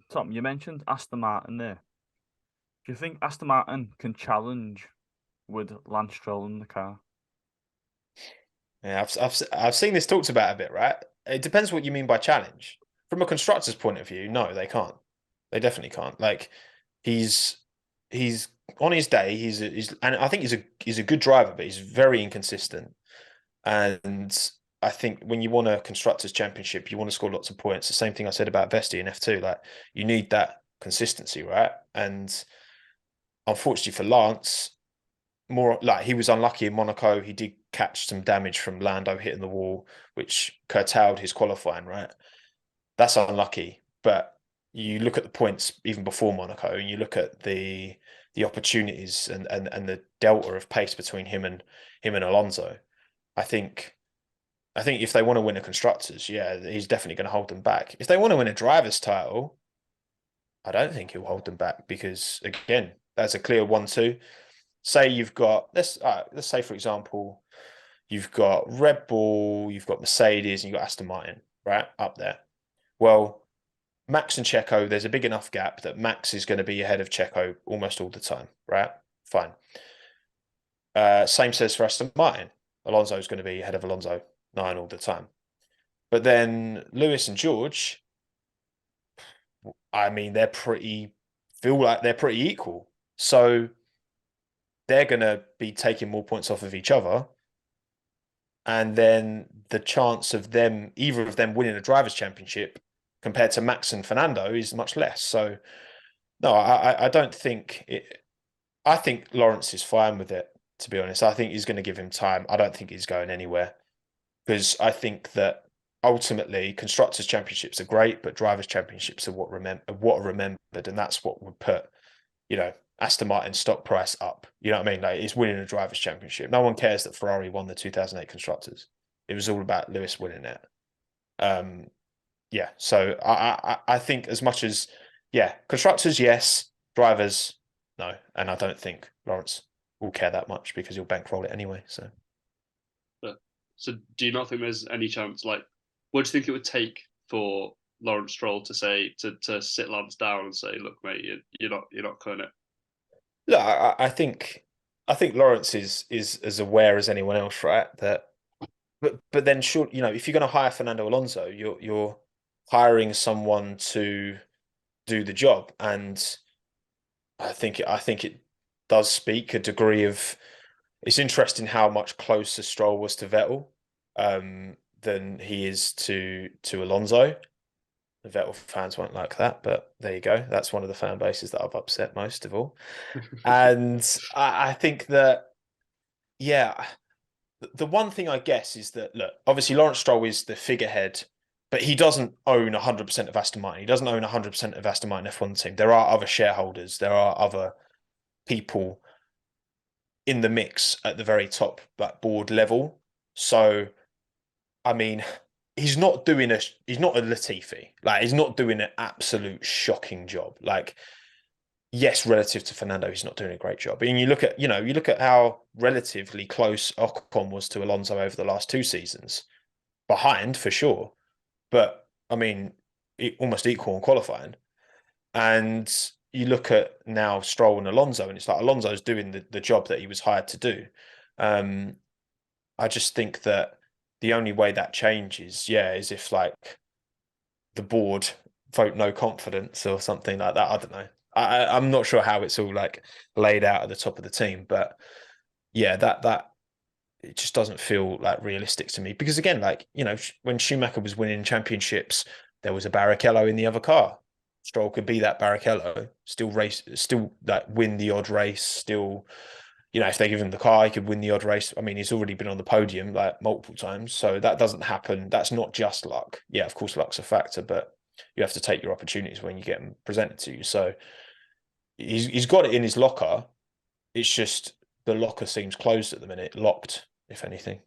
Tom, you mentioned Aston Martin there. Do you think Aston Martin can challenge with Lance Stroll in the car? Yeah, I've seen this talked about a bit, right? It depends what you mean by challenge. From a constructor's point of view, no, they can't. They definitely can't. Like he's he's on his day, he's and I think he's a good driver, but he's very inconsistent. And I think when you want a constructors championship, you want to score lots of points. The same thing I said about Vesti in F2. Like you need that consistency, right? And unfortunately for Lance, more like he was unlucky in Monaco. He did catch some damage from Lando hitting the wall, which curtailed his qualifying, right? That's unlucky. But you look at the points even before Monaco, and you look at the opportunities and the delta of pace between him and Alonso. I think I think if they want to win a constructors, yeah, he's definitely going to hold them back. If they want to win a driver's title, I don't think he'll hold them back because again, that's a clear 1-2. Say you've got let's say for example, you've got Red Bull, you've got Mercedes, and you've got Aston Martin, right? Up there. Well, Max and Checo, there's a big enough gap that Max is going to be ahead of Checo almost all the time, right? Fine. Same says for Aston Martin. Alonso is going to be ahead of Alonso 9 all the time. But then Lewis and George, I mean, feel like they're pretty equal. So they're going to be taking more points off of each other. And then the chance of them, either of them winning a drivers' championship compared to Max and Fernando is much less. So, no, I don't think it. I think Lawrence is fine with it, to be honest. I think he's going to give him time. I don't think he's going anywhere because I think that ultimately constructors championships are great, but drivers championships are what are remembered, and that's what would put Aston Martin's stock price up. You know what I mean? Like it's winning a drivers championship. No one cares that Ferrari won the 2008 constructors. It was all about Lewis winning it. Um, yeah, so I think as much as constructors yes, drivers no, and I don't think Lawrence will care that much because he'll bankroll it anyway. So. But so, do you not think there's any chance? Like, what do you think it would take for Lawrence Stroll to say to sit Lance down and say, "Look, mate, you're not cutting it." Look, I think Lawrence is as aware as anyone else, right? But then sure, if you're going to hire Fernando Alonso, you're hiring someone to do the job, and I think it does speak a degree of. It's interesting how much closer Stroll was to Vettel than he is to Alonso. The Vettel fans won't like that, but there you go. That's one of the fan bases that I've upset most of all. And I think that, yeah, the one thing I guess is that, look, obviously Lawrence Stroll is the figurehead, but he doesn't own 100% of Aston Martin. He doesn't own 100% of Aston Martin F1 team. There are other shareholders. There are other people in the mix at the very top, like board level. So, I mean, he's not a Latifi. Like he's not doing an absolute shocking job. Like yes, relative to Fernando, he's not doing a great job. And you look at how relatively close Ocon was to Alonso over the last 2 seasons. Behind for sure, but I mean, almost equal in qualifying. And you look at now Stroll and Alonso, and it's like Alonso's doing the job that he was hired to do. Um, I just think that the only way that changes, is if like the board vote no confidence or something like that. I don't know. I'm not sure how it's all like laid out at the top of the team, but yeah, that it just doesn't feel like realistic to me because again, like when Schumacher was winning championships, there was a Barrichello in the other car. Stroll could be that Barrichello, still like win the odd race, still. If they give him the car, he could win the odd race. I mean, he's already been on the podium like multiple times, so that doesn't happen. That's not just luck. Yeah, of course, luck's a factor, but you have to take your opportunities when you get them presented to you. So he's got it in his locker. It's just the locker seems closed at the minute, locked, if anything.